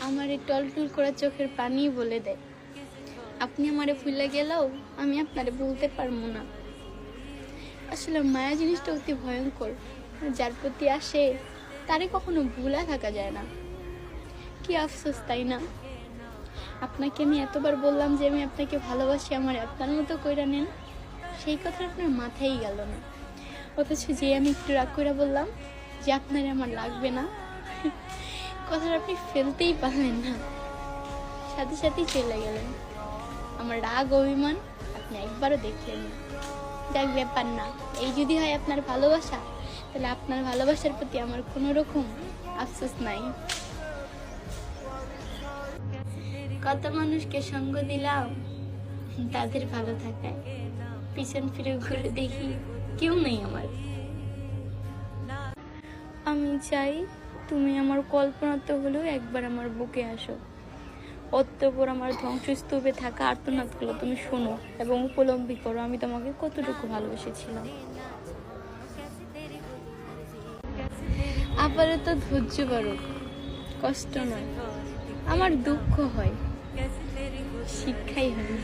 আমার এই টলটল করা চোখের পানি বলে দেয় আপনি আমারে ভুলে গেলেও আমি আপনারে বলতে পারবো না। আসলে মায়া জিনিসটা অতি ভয়ঙ্কর, যার প্রতি আসে তারে কখনো ভুলা থাকা যায় না। কি আফসোস তাই না? আপনাকে আমি এতবার বললাম যে আমি আপনাকে ভালোবাসি, আমার আপনার মতো কইরা নেন, সেই কথা আপনার মাথায় গেল না। অথচ যে আমি একটু রাগ করে বললাম যে আপনার আমার লাগবে না, কথাটা আপনি ফেলতেই পারলেন না, সাথে সাথেই চলে গেলেন। আমার রাগ অভিমান আপনি একবারও দেখলেন না। যাক, ব্যাপার না। এই যদি হয় আপনার ভালোবাসা, তাহলে আপনার ভালোবাসার প্রতি আমার কোনো রকম আফসোস নাই। কত মানুষকে সঙ্গ দিলাম তাদের ভালো থাকায়, পিছন ফিরে ঘুরে দেখি কেউ নেই আমার। আমি চাই তুমি আমার কল্পনাতে হলেও একবার আমার বুকে আসো, অতঃপর আমার ধ্বংসস্তূপে থাকা আর্তনাদগুলো তুমি শোনো এবং উপলব্ধি করো আমি তোমাকে কতটুকু ভালোবেসেছিলাম। আপাতত ধৈর্য করো, কষ্ট নয়, আমার দুঃখ হয়, শিক্ষাই হয়।